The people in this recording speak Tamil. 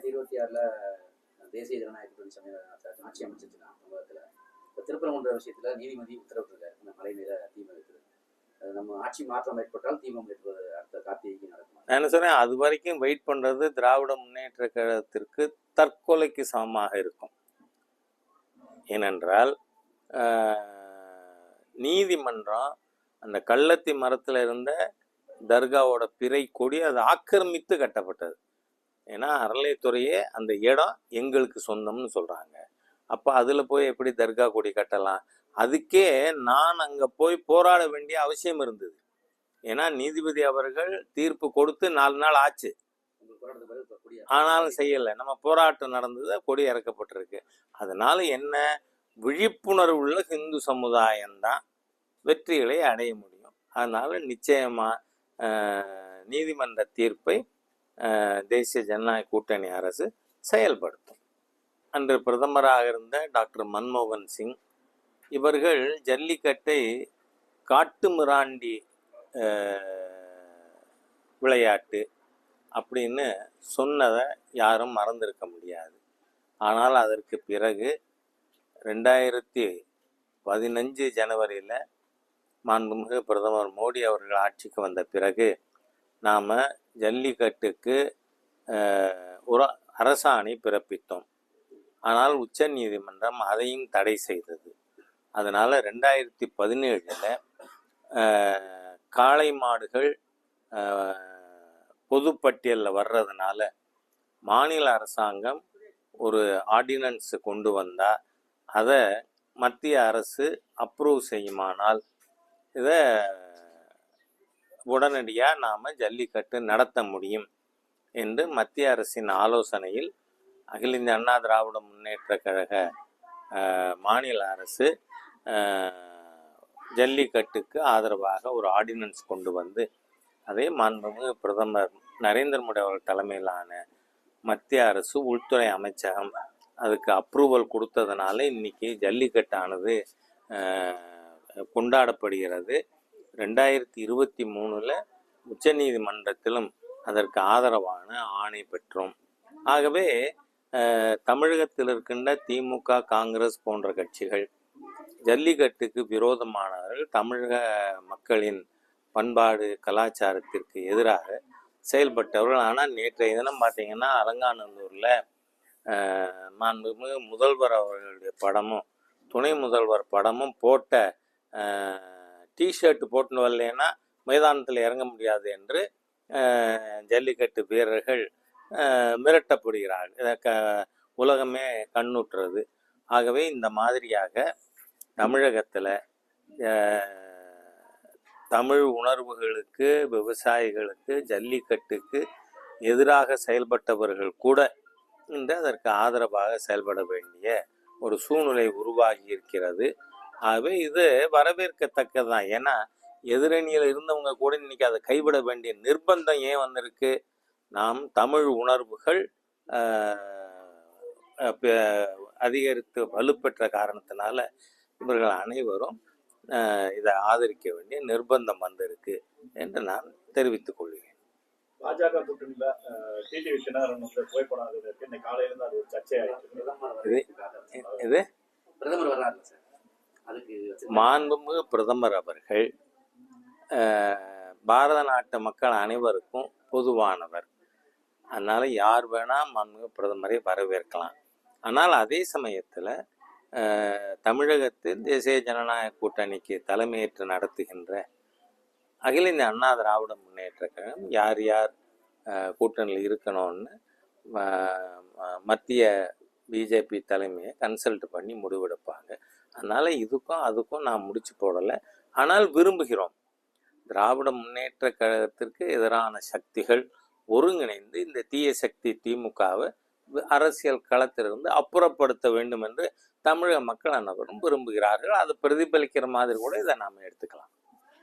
2026 தேசிய ஜனநாயக கூட்டணி ஆட்சி அமைச்சிருச்சுன்னா தமிழகத்தில் இப்போ திருப்பரங்குன்ற விஷயத்தில் நீதிபதி உத்தரவிட்டிருக்காரு இந்த மழைநீரை தீ வைக்கிறது. நம்ம ஆட்சி மாற்றம் ஏற்பட்டால் தீபம் ஏற்பது அடுத்த கார்த்திகைக்கு நடக்கும். நான் என்ன சொன்னேன், அது வரைக்கும் வெயிட் பண்ணுறது திராவிட முன்னேற்ற கழகத்திற்கு தற்கொலைக்கு சமமாக இருக்கும். ஏனென்றால் நீதிமன்றம் அந்த கள்ளத்தி மரத்தில் இருந்த தர்காவோட பிறை கொடி அதை ஆக்கிரமித்து கட்டப்பட்டது. ஏன்னா அறநிலையத்துறையே அந்த இடம் எங்களுக்கு சொந்தம்னு சொல்கிறாங்க. அப்போ அதில் போய் எப்படி தர்கா கொடி கட்டலாம்? அதுக்கே நான் அங்கே போய் போராட வேண்டிய அவசியம் இருந்தது. ஏன்னா நீதிபதி அவர்கள் தீர்ப்பு கொடுத்து 4 நாள் ஆச்சு, ஆனாலும் செய்யலை. நம்ம போராட்டம் நடந்தது, கொடி இறக்கப்பட்டிருக்கு. அதனால என்ன, விழிப்புணர்வு உள்ள இந்து சமுதாயம்தான் வெற்றிகளை அடைய முடியும். அதனால நிச்சயமாக நீதிமன்ற தீர்ப்பை தேசிய ஜனநாயக கூட்டணி அரசு செயல்படுத்தும். அன்று பிரதமராக இருந்த டாக்டர் மன்மோகன் சிங் இவர்கள் ஜல்லிக்கட்டை காட்டுமிராண்டி விளையாட்டு அப்படின்னு சொன்னதை யாரும் மறந்திருக்க முடியாது. ஆனால் அதற்கு பிறகு 2015 ஜனவரியில் மாண்புமிகு பிரதமர் மோடி அவர்கள் ஆட்சிக்கு வந்த பிறகு நாம் ஜல்லிக்கட்டுக்கு ஒரு அரசாணை பிறப்பித்தோம். ஆனால் உச்ச நீதிமன்றம் அதையும் தடை செய்தது. அதனால் 2017 காளை மாடுகள் பொதுப்பட்டியலில் வர்றதுனால மாநில அரசாங்கம் ஒரு ஆர்டினன்ஸு கொண்டு வந்தால் அதை மத்திய அரசு அப்ரூவ் செய்யுமானால் இதை உடனடியாக நாம் ஜல்லிக்கட்டு நடத்த முடியும் என்று மத்திய அரசின் ஆலோசனையில் அகில இந்திய அண்ணா திராவிட முன்னேற்ற கழக மாநில அரசு ஜல்லிக்கட்டுக்கு ஆதரவாக ஒரு ஆர்டினன்ஸ் கொண்டு வந்து அதே மாண்புமிகு பிரதமர் நரேந்திர மோடி அவர்கள் தலைமையிலான மத்திய அரசு உள்துறை அமைச்சகம் அதுக்கு அப்ரூவல் கொடுத்ததுனால இன்னைக்கு ஜல்லிக்கட்டானது கொண்டாடப்படுகிறது. 2023 உச்சநீதிமன்றத்திலும் அதற்கு ஆதரவான ஆணை பெற்றோம். ஆகவே தமிழகத்தில் இருக்கின்ற திமுக, காங்கிரஸ் போன்ற கட்சிகள் ஜல்லிக்கட்டுக்கு விரோதமானவர்கள், தமிழக மக்களின் பண்பாடு கலாச்சாரத்திற்கு எதிராக செயல்பட்டவர்கள். ஆனால் நேற்றைய தினம் பார்த்தீங்கன்னா அலங்காநல்லூரில் மாண்புமிகு முதல்வர் அவர்களுடைய படமும் துணை முதல்வர் படமும் போட்ட டிஷர்ட் போட்டுன்னு வரலைன்னா மைதானத்தில் இறங்க முடியாது என்று ஜல்லிக்கட்டு வீரர்கள் மிரட்டப்படுகிறார்கள். உலகமே கண்ணுற்றுறது. ஆகவே இந்த மாதிரியாக தமிழகத்தில் தமிழ் உணர்வுகளுக்கு, விவசாயிகளுக்கு, ஜல்லிக்கட்டுக்கு எதிராக செயல்பட்டவர்கள் கூட இன்று அதற்கு ஆதரவாக செயல்பட வேண்டிய ஒரு சூழ்நிலை உருவாகி இருக்கிறது. ஆகவே இது வரவேற்கத்தக்கதுதான். ஏன்னா எதிரணியில் இருந்தவங்க கூட இன்னைக்கு அதை கைவிட வேண்டிய நிர்பந்தம் ஏன் வந்திருக்கு? நாம் தமிழ் உணர்வுகள் அதிகரித்து வலுப்பெற்ற காரணத்தினால இவர்கள் அனைவரும் இதை ஆதரிக்க வேண்டிய நிர்பந்தம் வந்திருக்கு என்று நான் தெரிவித்துக் கொள்கிறேன். பாஜக கூட்டணியில டிடிவி தினகரன் புகைப்படம் இன்னைக்கு காலையில இருந்து அது ஒரு சர்ச்சையாயிருக்கு. இது பிரதமர் வர்றாரு சார், அதுக்கு மாண்புமிகு பிரதமர் அவர்கள் பாரத நாட்டு மக்கள் அனைவருக்கும் பொதுவானவர். அதனால யார் வேணா மாண்புமிகு பிரதமரை வரவேற்கலாம். ஆனால் அதே சமயத்தில் தமிழகத்தில் தேசிய ஜனநாயக கூட்டணிக்கு தலைமையேற்று நடத்துகின்ற அகில இந்திய அண்ணா திராவிட முன்னேற்ற கழகம் யார் யார் கூட்டணியில் இருக்கணும்னு மத்திய பிஜேபி தலைமையை கன்சல்ட் பண்ணி முடிவெடுப்பாங்க. அதனால் இதுக்கும் அதுக்கும் நான் முடிச்சு போடலை. ஆனால் விரும்புகிறோம், திராவிட முன்னேற்ற கழகத்திற்கு எதிரான சக்திகள் ஒருங்கிணைந்து இந்த தீய சக்தி திமுகவை அரசியல் களத்திலிருந்து அப்புறப்படுத்த வேண்டும் என்று தமிழக மக்கள் அனைவரும் விரும்புகிறார்கள். அதை பிரதிபலிக்கிற மாதிரி கூட இதை நாம் எடுத்துக்கலாம்.